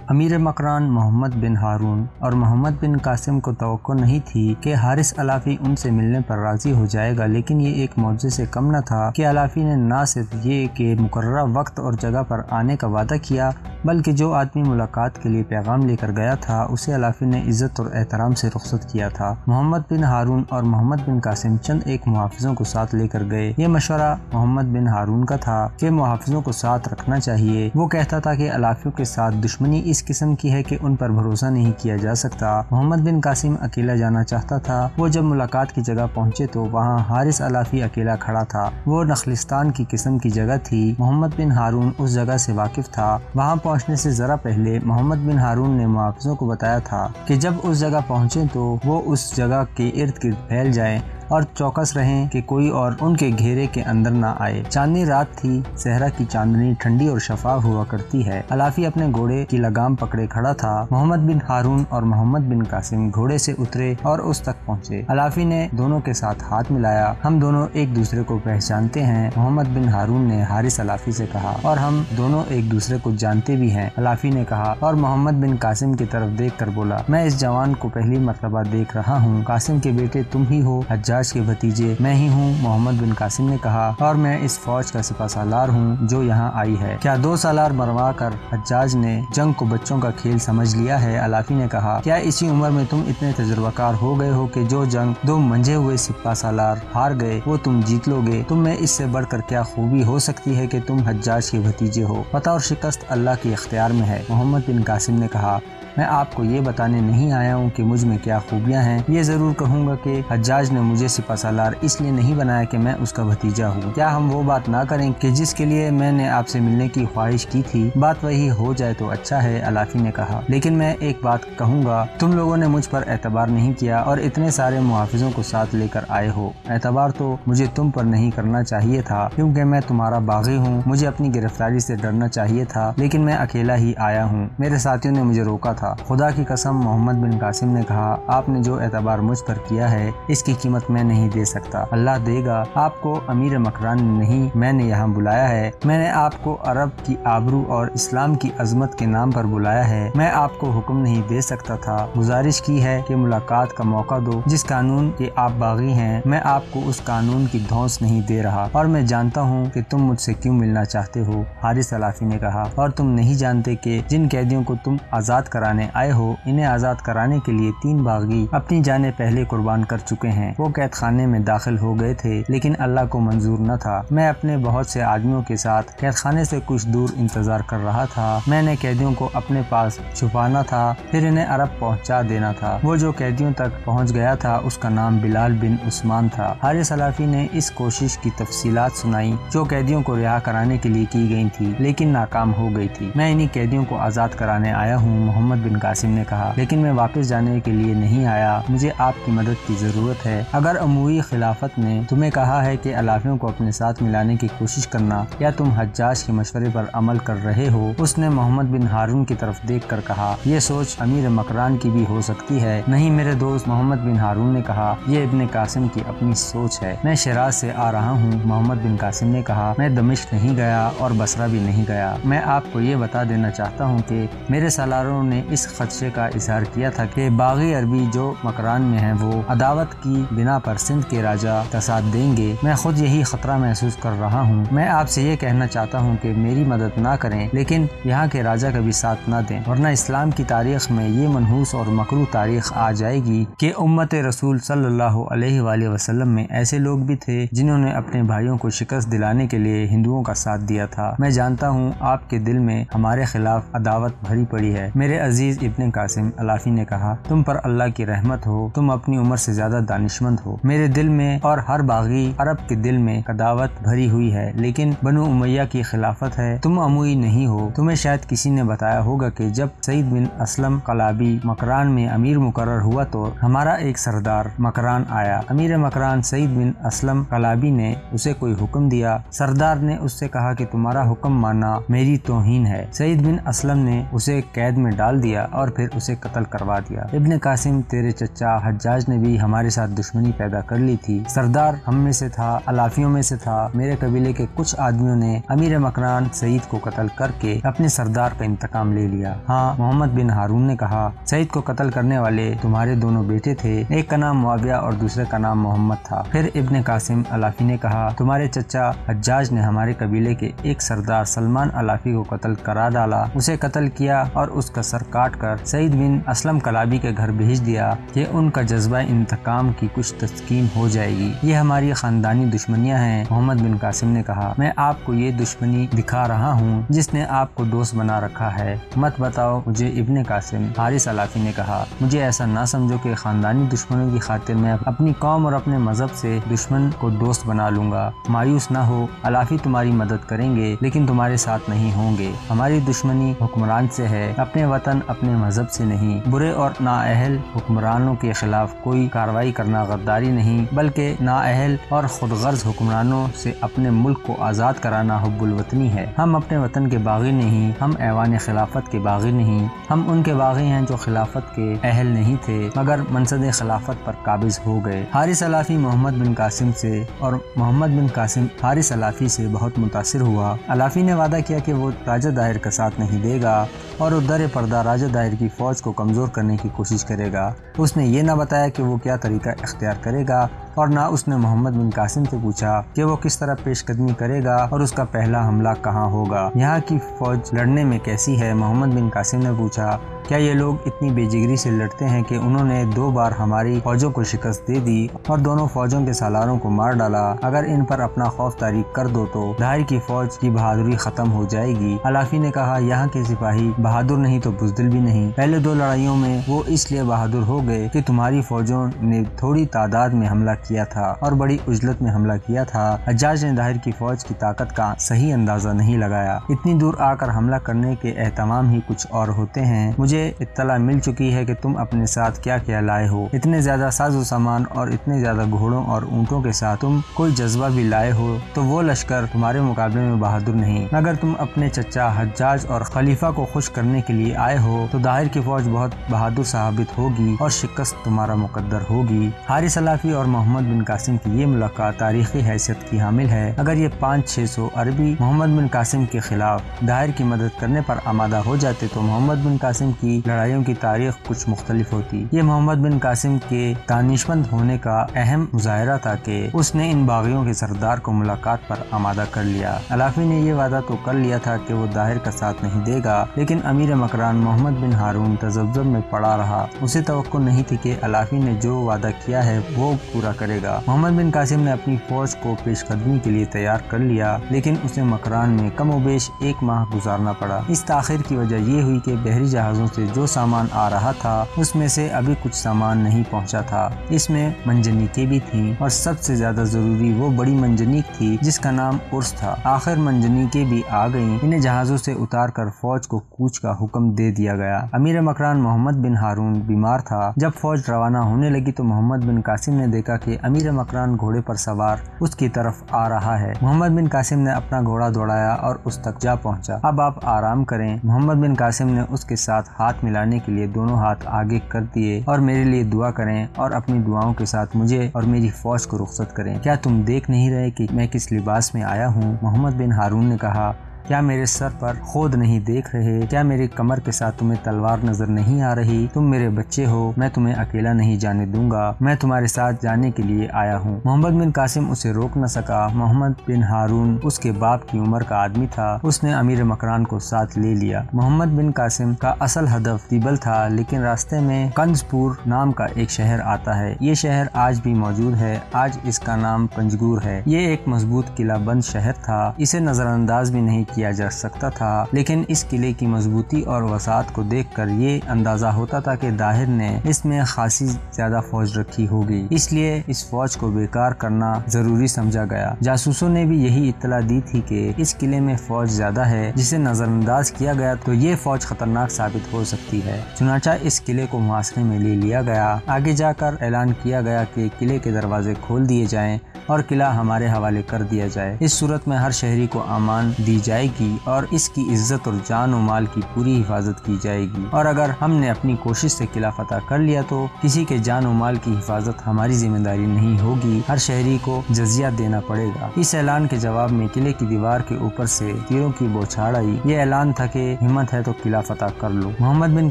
امیر مکران محمد بن ہارون اور محمد بن قاسم کو توقع نہیں تھی کہ حارث علافی ان سے ملنے پر راضی ہو جائے گا، لیکن یہ ایک معجزے سے کم نہ تھا کہ علافی نے نہ صرف یہ کہ مقررہ وقت اور جگہ پر آنے کا وعدہ کیا، بلکہ جو آدمی ملاقات کے لیے پیغام لے کر گیا تھا اسے علافی نے عزت اور احترام سے رخصت کیا تھا۔ محمد بن ہارون اور محمد بن قاسم چند ایک محافظوں کو ساتھ لے کر گئے۔ یہ مشورہ محمد بن ہارون کا تھا کہ محافظوں کو ساتھ رکھنا چاہیے۔ وہ کہتا تھا کہ علافیوں کے ساتھ دشمنی اس قسم کی ہے کہ ان پر بھروسہ نہیں کیا جا سکتا۔ محمد بن قاسم اکیلا جانا چاہتا تھا۔ وہ جب ملاقات کی جگہ پہنچے تو وہاں حارث علافی اکیلا کھڑا تھا۔ وہ نخلستان کی قسم کی جگہ تھی۔ محمد بن ہارون اس جگہ سے واقف تھا۔ وہاں پہنچنے سے ذرا پہلے محمد بن ہارون نے محافظوں کو بتایا تھا کہ جب اس جگہ پہنچے تو وہ اس جگہ کے ارد گرد پھیل جائیں اور چوکس رہیں کہ کوئی اور ان کے گھیرے کے اندر نہ آئے۔ چاندنی رات تھی۔ صحرا کی چاندنی ٹھنڈی اور شفاف ہوا کرتی ہے۔ علافی اپنے گھوڑے کی لگام پکڑے کھڑا تھا۔ محمد بن ہارون اور محمد بن قاسم گھوڑے سے اترے اور اس تک پہنچے۔ علافی نے دونوں کے ساتھ ہاتھ ملایا۔ ہم دونوں ایک دوسرے کو پہچانتے ہیں، محمد بن ہارون نے حارث علافی سے کہا، اور ہم دونوں ایک دوسرے کو جانتے بھی ہیں، علافی نے کہا، اور محمد بن قاسم کی طرف دیکھ کر بولا، میں اس جوان کو پہلی مرتبہ دیکھ رہا ہوں۔ قاسم کے بیٹے تم ہی ہو؟ حجاج کے بھتیجے میں ہی ہوں، محمد بن قاسم نے کہا، اور میں اس فوج کا سپہ سالار ہوں جو یہاں آئی ہے۔ کیا 2 سالار مروا کر حجاج نے جنگ کو بچوں کا کھیل سمجھ لیا ہے؟ علافی نے کہا، کیا اسی عمر میں تم اتنے تجربہ کار ہو گئے ہو کہ جو جنگ 2 منجھے ہوئے سپہ سالار ہار گئے وہ تم جیت لو گے؟ تم میں اس سے بڑھ کر کیا خوبی ہو سکتی ہے کہ تم حجاج کے بھتیجے ہو؟ فتح اور شکست اللہ کے اختیار میں ہے، محمد بن قاسم نے کہا، میں آپ کو یہ بتانے نہیں آیا ہوں کہ مجھ میں کیا خوبیاں ہیں، یہ ضرور کہوں گا کہ حجاج نے مجھے سپہ سالار اس لیے نہیں بنایا کہ میں اس کا بھتیجہ ہوں۔ کیا ہم وہ بات نہ کریں کہ جس کے لیے میں نے آپ سے ملنے کی خواہش کی تھی؟ بات وہی ہو جائے تو اچھا ہے، علافی نے کہا، لیکن میں ایک بات کہوں گا، تم لوگوں نے مجھ پر اعتبار نہیں کیا اور اتنے سارے محافظوں کو ساتھ لے کر آئے ہو۔ اعتبار تو مجھے تم پر نہیں کرنا چاہیے تھا کیونکہ میں تمہارا باغی ہوں، مجھے اپنی گرفتاری سے ڈرنا چاہیے تھا، لیکن میں اکیلا ہی آیا ہوں، میرے ساتھیوں نے مجھے روکا تھا۔ خدا کی قسم، محمد بن قاسم نے کہا، آپ نے جو اعتبار مجھ پر کیا ہے اس کی قیمت میں نہیں دے سکتا، اللہ دے گا۔ آپ کو امیر مکران نہیں میں نے یہاں بلایا ہے، میں نے آپ کو عرب کی آبرو اور اسلام کی عظمت کے نام پر بلایا ہے، میں آپ کو حکم نہیں دے سکتا تھا، گزارش کی ہے کہ ملاقات کا موقع دو، جس قانون کے آپ باغی ہیں میں آپ کو اس قانون کی دھونس نہیں دے رہا، اور میں جانتا ہوں کہ تم مجھ سے کیوں ملنا چاہتے ہو، حارث علافی نے کہا، اور تم نہیں جانتے کہ جن قیدیوں کو تم آزاد کرانے آئے ہو انہیں آزاد کرانے کے لیے 3 باغی اپنی جانیں پہلے قربان کر چکے ہیں۔ وہ قید خانے میں داخل ہو گئے تھے لیکن اللہ کو منظور نہ تھا۔ میں اپنے بہت سے آدمیوں کے ساتھ قید خانے سے کچھ دور انتظار کر رہا تھا، میں نے قیدیوں کو اپنے پاس چھپانا تھا پھر انہیں عرب پہنچا دینا تھا۔ وہ جو قیدیوں تک پہنچ گیا تھا اس کا نام بلال بن عثمان تھا۔ حارث علافی نے اس کوشش کی تفصیلات سنائی جو قیدیوں کو رہا کرانے کے لیے کی گئی تھی لیکن ناکام ہو گئی تھی۔ میں انہی قیدیوں کو آزاد کرانے آیا ہوں، محمد بن قاسم نے کہا، لیکن میں واپس جانے کے لیے نہیں آیا، مجھے آپ کی مدد کی ضرورت ہے۔ اگر اموی خلافت نے تمہیں کہا ہے کہ علافیوں کو اپنے ساتھ ملانے کی کوشش کرنا یا تم حجاج کے مشورے پر عمل کر رہے ہو، اس نے محمد بن ہارون کی طرف دیکھ کر کہا، یہ سوچ امیر مکران کی بھی ہو سکتی ہے۔ نہیں میرے دوست، محمد بن ہارون نے کہا، یہ ابن قاسم کی اپنی سوچ ہے۔ میں شیراز سے آ رہا ہوں، محمد بن قاسم نے کہا، میں دمشق نہیں گیا اور بصرہ بھی نہیں گیا۔ میں آپ کو یہ بتا دینا چاہتا ہوں کہ میرے سالاروں نے اس خدشے کا اظہار کیا تھا کہ باغی عربی جو مکران میں ہیں وہ عداوت کی بنا پر سندھ کے راجہ کا ساتھ دیں گے۔ میں خود یہی خطرہ محسوس کر رہا ہوں۔ میں آپ سے یہ کہنا چاہتا ہوں کہ میری مدد نہ کریں لیکن یہاں کے راجہ کا بھی ساتھ نہ دیں، ورنہ اسلام کی تاریخ میں یہ منحوس اور مکروہ تاریخ آ جائے گی کہ امت رسول صلی اللہ علیہ وآلہ وسلم میں ایسے لوگ بھی تھے جنہوں نے اپنے بھائیوں کو شکست دلانے کے لیے ہندوؤں کا ساتھ دیا تھا۔ میں جانتا ہوں آپ کے دل میں ہمارے خلاف عداوت بھری پڑی ہے۔ میرے عزیز ابن قاسم، علافی نے کہا، تم پر اللہ کی رحمت ہو، تم اپنی عمر سے زیادہ دانشمند ہو۔ میرے دل میں اور ہر باغی عرب کے دل میں عداوت بھری ہوئی ہے، لیکن بنو امیہ کی خلافت ہے، تم اموی نہیں ہو۔ تمہیں شاید کسی نے بتایا ہوگا کہ جب سعید بن اسلم قلابی مکران میں امیر مقرر ہوا تو ہمارا ایک سردار مکران آیا۔ امیر مکران سعید بن اسلم قلابی نے اسے کوئی حکم دیا، سردار نے اس سے کہا کہ تمہارا حکم ماننا میری توہین ہے۔ سعید بن اسلم نے اسے قید میں ڈال دیا اور پھر اسے قتل کروا دیا۔ ابن قاسم تیرے چچا حجاج نے بھی ہمارے ساتھ دشمنی پیدا کر لی تھی، سردار ہم میں سے تھا، علافیوں میں سے تھا۔ میرے قبیلے کے کچھ آدمیوں نے امیر مکران سعید کو قتل کر کے اپنے سردار کا انتقام لے لیا۔ ہاں، محمد بن ہارون نے کہا، سعید کو قتل کرنے والے تمہارے دونوں بیٹے تھے، ایک کا نام معاویہ اور دوسرے کا نام محمد تھا۔ پھر ابن قاسم علافی نے کہا، تمہارے چچا حجاج نے ہمارے قبیلے کے ایک سردار سلمان علافی کو قتل کرا ڈالا، اسے قتل کیا اور اس کا سر کاٹ کر سعید بن اسلم کلابی کے گھر بھیج دیا کہ ان کا جذبہ انتقام کی کچھ تسکین ہو جائے گی۔ یہ ہماری خاندانی دشمنیاں ہیں۔ محمد بن قاسم نے کہا، میں آپ کو یہ دشمنی دکھا رہا ہوں جس نے آپ کو دوست بنا رکھا ہے، مت بتاؤ مجھے۔ ابن قاسم حارث علافی نے کہا، مجھے ایسا نہ سمجھو کہ خاندانی دشمنوں کی خاطر میں اپنی قوم اور اپنے مذہب سے دشمن کو دوست بنا لوں گا۔ مایوس نہ ہو، علافی تمہاری مدد کریں گے لیکن تمہارے ساتھ نہیں ہوں گے۔ ہماری دشمنی حکمران سے ہے، اپنے وطن اپنے مذہب سے نہیں۔ برے اور نااہل حکمرانوں کے خلاف کوئی کارروائی کرنا غداری نہیں، بلکہ نااہل اور خود غرض حکمرانوں سے اپنے ملک کو آزاد کرانا حب الوطنی ہے۔ ہم اپنے وطن کے باغی نہیں، ہم ایوان خلافت کے باغی نہیں، ہم ان کے باغی ہیں جو خلافت کے اہل نہیں تھے مگر منصب خلافت پر قابض ہو گئے۔ حارث علافی محمد بن قاسم سے اور محمد بن قاسم حارث علافی سے بہت متاثر ہوا۔ علافی نے وعدہ کیا کہ وہ راجہ داہر کا ساتھ نہیں دے گا اور وہ در پردہ راجہ داہر کی فوج کو کمزور کرنے کی کوشش کرے گا۔ اس نے یہ نہ بتایا کہ وہ کیا طریقہ اختیار کرے گا اور نہ اس نے محمد بن قاسم سے پوچھا کہ وہ کس طرح پیش قدمی کرے گا اور اس کا پہلا حملہ کہاں ہوگا، یہاں کی فوج لڑنے میں کیسی ہے۔ محمد بن قاسم نے پوچھا، کیا یہ لوگ اتنی بے جگری سے لڑتے ہیں کہ انہوں نے 2 بار ہماری فوجوں کو شکست دے دی اور دونوں فوجوں کے سالاروں کو مار ڈالا؟ اگر ان پر اپنا خوف تاریک کر دو تو داہر کی فوج کی بہادری ختم ہو جائے گی۔ علافی نے کہا، یہاں کے سپاہی بہادر نہیں تو بزدل بھی نہیں۔ پہلے 2 لڑائیوں میں وہ اس لیے بہادر ہو گئے کہ تمہاری فوجوں نے تھوڑی تعداد میں حملہ کیا تھا اور بڑی عجلت میں حملہ کیا تھا۔ حجاج نے داہر کی فوج کی طاقت کا صحیح اندازہ نہیں لگایا۔ اتنی دور آ کر حملہ کرنے کے اہتمام ہی کچھ اور ہوتے ہیں۔ مجھے اطلاع مل چکی ہے کہ تم اپنے ساتھ کیا کیا لائے ہو، اتنے زیادہ ساز و سامان اور اتنے زیادہ گھوڑوں اور اونٹوں کے ساتھ تم کوئی جذبہ بھی لائے ہو تو وہ لشکر تمہارے مقابلے میں بہادر نہیں۔ اگر تم اپنے چچا حجاج اور خلیفہ کو خوش کرنے کے لیے آئے ہو تو داہر کی فوج بہت بہادر ثابت ہوگی اور شکست تمہارا مقدر ہوگی۔ حارث علافی اور محمد بن قاسم کی یہ ملاقات تاریخی حیثیت کی حامل ہے۔ اگر یہ 500-600 عربی محمد بن قاسم کے خلاف داہر کی مدد کرنے پر آمادہ ہو جاتے تو محمد بن قاسم کی لڑائیوں کی تاریخ کچھ مختلف ہوتی۔ یہ محمد بن قاسم کے دانشمند ہونے کا اہم مظاہرہ تھا کہ اس نے ان باغیوں کے سردار کو ملاقات پر آمادہ کر لیا۔ علافی نے یہ وعدہ تو کر لیا تھا کہ وہ داہر کا ساتھ نہیں دے گا، لیکن امیر مکران محمد بن ہارون تذبذب میں پڑا رہا۔ اسے توقع نہیں تھی کہ علافی نے جو وعدہ کیا ہے وہ پورا کرے گا۔ محمد بن قاسم نے اپنی فوج کو پیش قدمی کے لیے تیار کر لیا، لیکن اسے مکران میں کم و بیش 1 ماہ گزارنا پڑا۔ اس تاخیر کی وجہ یہ ہوئی کہ بحری جہازوں سے جو سامان آ رہا تھا اس میں سے ابھی کچھ سامان نہیں پہنچا تھا۔ اس میں منجنیقیں بھی تھیں اور سب سے زیادہ ضروری وہ بڑی منجنیق تھی جس کا نام عرس تھا۔ آخر منجنیقیں بھی آ گئیں۔ انہیں جہازوں سے اتار کر فوج کو کوچ کا حکم دے دیا گیا۔ امیر مکران محمد بن ہارون بیمار تھا۔ جب فوج روانہ ہونے لگی تو محمد بن قاسم نے دیکھا کہ امیر مکران گھوڑے پر سوار اس کی طرف آ رہا ہے۔ محمد بن قاسم نے اپنا گھوڑا دوڑایا اور اس تک جا پہنچا۔ اب آپ آرام کریں۔ محمد بن قاسم نے اس کے ساتھ ہاتھ ملانے کے لیے دونوں ہاتھ آگے کر دیے اور میرے لیے دعا کریں اور اپنی دعاؤں کے ساتھ مجھے اور میری فوج کو رخصت کریں۔ کیا تم دیکھ نہیں رہے کہ میں کس لباس میں آیا ہوں؟ محمد بن ہارون نے کہا، کیا میرے سر پر خود نہیں دیکھ رہے؟ کیا میری کمر کے ساتھ تمہیں تلوار نظر نہیں آ رہی؟ تم میرے بچے ہو، میں تمہیں اکیلا نہیں جانے دوں گا، میں تمہارے ساتھ جانے کے لیے آیا ہوں۔ محمد بن قاسم اسے روک نہ سکا۔ محمد بن ہارون اس کے باپ کی عمر کا آدمی تھا۔ اس نے امیر مکران کو ساتھ لے لیا۔ محمد بن قاسم کا اصل ہدف تیبل تھا، لیکن راستے میں کنز پور نام کا ایک شہر آتا ہے۔ یہ شہر آج بھی موجود ہے۔ آج اس کا نام پنجگور ہے۔ یہ ایک مضبوط قلعہ بند شہر تھا۔ اسے نظر انداز بھی نہیں کیا جا سکتا تھا، لیکن اس قلعے کی مضبوطی اور وسعت کو دیکھ کر یہ اندازہ ہوتا تھا کہ داہر نے اس میں خاصی زیادہ فوج رکھی ہوگی، اس لیے اس فوج کو بیکار کرنا ضروری سمجھا گیا۔ جاسوسوں نے بھی یہی اطلاع دی تھی کہ اس قلعے میں فوج زیادہ ہے، جسے نظر انداز کیا گیا تو یہ فوج خطرناک ثابت ہو سکتی ہے۔ چنانچہ اس قلعے کو محاصرے میں لے لیا گیا۔ آگے جا کر اعلان کیا گیا کہ قلعے کے دروازے کھول دیے جائیں اور قلعہ ہمارے حوالے کر دیا جائے۔ اس صورت میں ہر شہری کو امان دی جائے گی اور اس کی عزت اور جان و مال کی پوری حفاظت کی جائے گی، اور اگر ہم نے اپنی کوشش سے قلعہ فتح کر لیا تو کسی کے جان و مال کی حفاظت ہماری ذمہ داری نہیں ہوگی، ہر شہری کو جزیہ دینا پڑے گا۔ اس اعلان کے جواب میں قلعے کی دیوار کے اوپر سے تیروں کی بوچھاڑ آئی۔ یہ اعلان تھا کہ ہمت ہے تو قلعہ فتح کر لو۔ محمد بن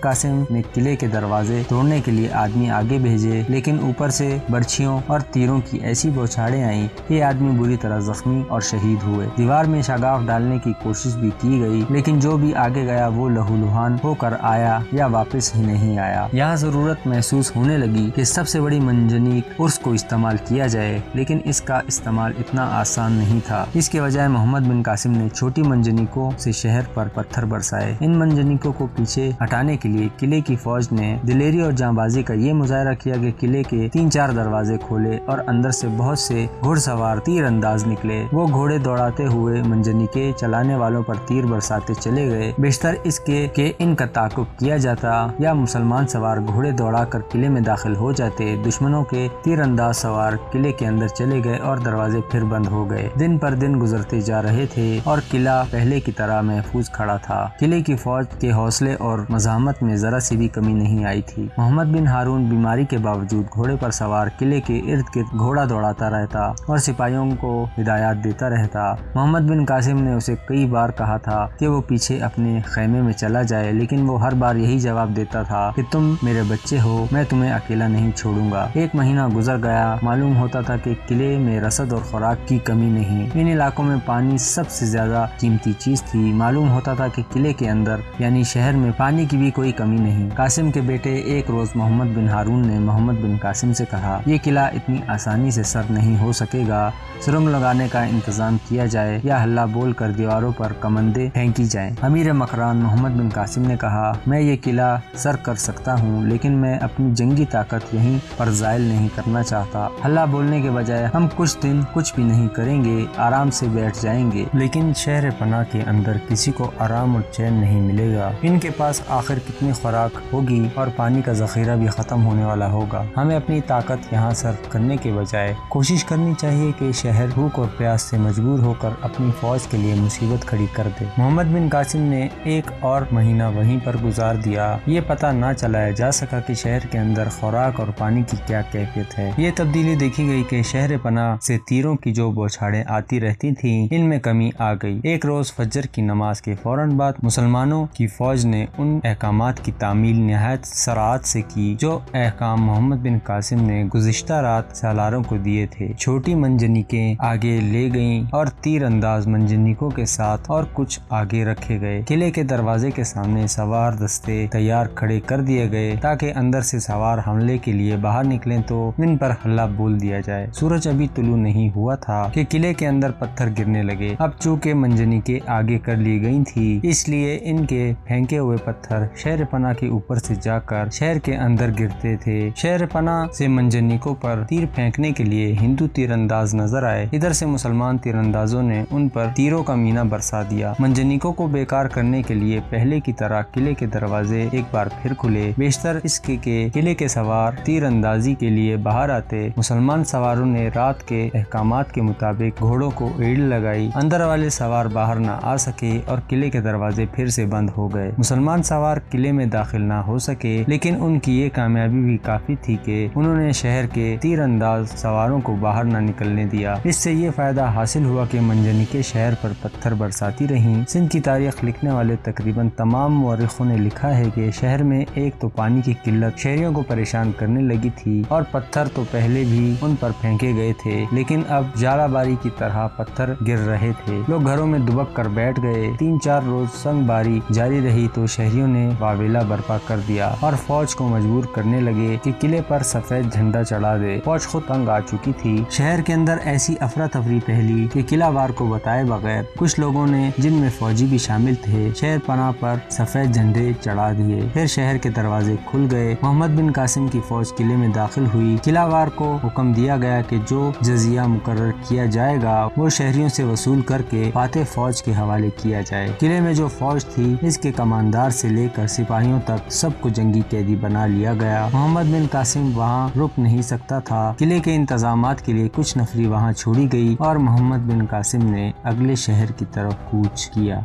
قاسم نے قلعے کے دروازے توڑنے کے لیے آدمی آگے بھیجے، لیکن اوپر سے برچھیوں اور تیروں کی ایسی بوچھاڑیں آئیں کہ یہ آدمی بری طرح زخمی اور شہید ہوئے۔ دیوار میں شگاف ڈالنے کی کوشش بھی کی گئی، لیکن جو بھی آگے گیا وہ لہولہان ہو کر آیا یا واپس ہی نہیں آیا۔ یہاں ضرورت محسوس ہونے لگی کہ سب سے بڑی منجنیق عرس کو استعمال کیا جائے، لیکن اس کا استعمال اتنا آسان نہیں تھا۔ اس کے بجائے محمد بن قاسم نے چھوٹی منجنیقوں سے شہر پر پتھر برسائے۔ ان منجنیقوں کو پیچھے ہٹانے کے لیے قلعے کی فوج نے دلیری اور جاں بازی کا یہ مظاہرہ کیا کہ قلعے کے 3-4 دروازے کھولے اور اندر سے بہت سے گھڑ سوار تیر انداز نکلے۔ وہ گھوڑے دوڑاتے ہوئے منجنیقیں چلانے والوں پر تیر برساتے چلے گئے۔ بیشتر اس کے کہ ان کا تعاقب کیا جاتا یا مسلمان سوار گھوڑے دوڑا کر قلعے میں داخل ہو جاتے۔ دشمنوں کے تیر انداز سوار قلعے کے اندر چلے گئے اور دروازے پھر بند ہو گئے۔ دن پر دن گزرتے جا رہے تھے اور قلعہ پہلے کی طرح محفوظ کھڑا تھا۔ قلعے کی فوج کے حوصلے اور مزاحمت میں ذرا سی بھی کمی نہیں آئی تھی۔ محمد بن ہارون بیماری کے باوجود گھوڑے پر سوار قلعے کے ارد گرد گھوڑا دوڑاتا رہتا اور سپاہیوں کو ہدایات دیتا رہتا۔ محمد بن قاسم نے اسے کئی بار کہا تھا کہ وہ پیچھے اپنے خیمے میں چلا جائے، لیکن وہ ہر بار یہی جواب دیتا تھا کہ تم میرے بچے ہو، میں تمہیں اکیلا نہیں چھوڑوں گا۔ 1 مہینہ گزر گیا، معلوم ہوتا تھا کہ قلعے میں رسد اور خوراک کی کمی نہیں۔ ان علاقوں میں پانی سب سے زیادہ قیمتی چیز تھی۔ معلوم ہوتا تھا کہ قلعے کے اندر یعنی شہر میں پانی کی بھی کوئی کمی نہیں۔ قاسم کے بیٹے ایک روز محمد بن ہارون نے محمد بن قاسم سے کہا، یہ قلعہ اتنی آسانی سے سر نہیں ہو سکے گا، سرنگ لگانے کا انتظام کیا جائے یا ہلا بول کر دیواروں پر کمندیں پھینکی جائیں۔ امیر مکران محمد بن قاسم نے کہا، میں یہ قلعہ سر کر سکتا ہوں، لیکن میں اپنی جنگی طاقت یہیں پر زائل نہیں کرنا چاہتا۔ ہلا بولنے کے بجائے ہم کچھ دن کچھ بھی نہیں کریں گے، آرام سے بیٹھ جائیں گے، لیکن شہر پناہ کے اندر کسی کو آرام اور چین نہیں ملے گا۔ ان کے پاس آخر کتنی خوراک ہوگی اور پانی کا ذخیرہ بھی ختم ہونے والا ہوگا۔ ہمیں اپنی طاقت یہاں صرف کرنے کے بجائے کوشش کرنی چاہیے کہ شہر بھوک اور پیاس سے مجبور ہو کر اپنی فوج کے لیے مصیبت کھڑی کر دے۔ محمد بن قاسم نے 1 اور مہینہ وہیں پر گزار دیا۔ یہ پتہ نہ چلایا جا سکا کہ شہر کے اندر خوراک اور پانی کی کیا کیفیت ہے۔ یہ تبدیلی دیکھی گئی کہ شہر پناہ سے تیروں کی جو بوچھاڑیں آتی رہتی تھیں، ان میں کمی آ گئی۔ ایک روز فجر کی نماز کے فوراً بعد مسلمانوں کی فوج نے ان احکامات کی تعمیل نہایت سرعت سے کی جو احکام محمد بن قاسم نے گزشتہ رات سالاروں کو دیے تھے۔ چھوٹی منجنیقیں آگے لے گئیں اور تیر انداز منجنیقوں کے ساتھ اور کچھ آگے رکھے گئے۔ قلعے کے دروازے کے سامنے سوار دستے تیار کھڑے کر دیے گئے تاکہ اندر سے سوار حملے کے لیے باہر نکلیں تو ان پر حلہ بول دیا جائے۔ سورج ابھی طلوع نہیں ہوا تھا کہ قلعے کے اندر پتھر گرنے لگے۔ اب چونکہ منجنیقیں آگے کر لی گئی تھی، اس لیے ان کے پھینکے ہوئے پتھر شہر پناہ کے اوپر سے جا کر شہر کے اندر گرتے تھے۔ شہر پناہ سے منجنیقوں پر تیر پھینکنے کے لیے ہندو تیر انداز نظر آئے۔ ادھر سے مسلمان تیر اندازوں نے ان پر تیروں کا مینہ برسا دیا۔ منجنیقوں کو بیکار کرنے کے لیے پہلے کی طرح قلعے کے دروازے ایک بار پھر کھلے، بیشتر اس کے کہ قلعے کے سوار تیر اندازی کے لیے باہر آتے۔ مسلمان سواروں نے رات کے احکامات کے مطابق گھوڑوں کو ایڑ لگائی، اندر والے سوار باہر نہ آ سکے اور قلعے کے دروازے پھر سے بند ہو گئے۔ مسلمان سوار قلعے میں داخل نہ ہو سکے، لیکن ان کی یہ کامیابی بھی کافی تھی کہ انہوں نے شہر کے تیر انداز سواروں کو باہر نہ نکلنے دیا۔ اس سے یہ فائدہ حاصل ہوا کہ منجنیقیں شہر پر پتھر برساتی رہیں۔ سندھ کی تاریخ لکھنے والے تقریباً تمام مورخوں نے لکھا ہے کہ شہر میں ایک تو پانی کی قلت شہریوں کو پریشان کرنے لگی تھی اور پتھر تو پہلے بھی ان پر پھینکے گئے تھے، لیکن اب جالہ باری کی طرح پتھر گر رہے تھے۔ لوگ گھروں میں دبک کر بیٹھ گئے۔ 3-4 روز سنگ باری جاری رہی تو شہریوں نے واویلا برپا کر دیا اور فوج کو مجبور کرنے لگے کہ قلعے پر سفید جھنڈا چڑھا دے۔ فوج خود تنگ آ چکی تھی۔ شہر کے اندر ایسی افراتفری پھیلی کہ قلعہ وار کو بتائے بغیر کچھ لوگوں نے، جن میں فوجی بھی شامل تھے، شہر پناہ پر سفید جھنڈے چڑھا دیے۔ پھر شہر کے دروازے کھل گئے۔ محمد بن قاسم کی فوج قلعے میں داخل ہوئی۔ قلعہ وار کو حکم دیا گیا کہ جو جزیہ مقرر کیا جائے گا وہ شہریوں سے وصول کر کے فاتح فوج کے حوالے کیا جائے۔ قلعے میں جو فوج تھی، اس کے کماندار سے لے کر سپاہیوں تک سب کو جنگی قیدی بنا لیا گیا۔ محمد بن قاسم وہاں رک نہیں سکتا تھا۔ قلعے کے انتظامات کے لیے پہلے کچھ نفری وہاں چھوڑی گئی اور محمد بن قاسم نے اگلے شہر کی طرف کوچ کیا۔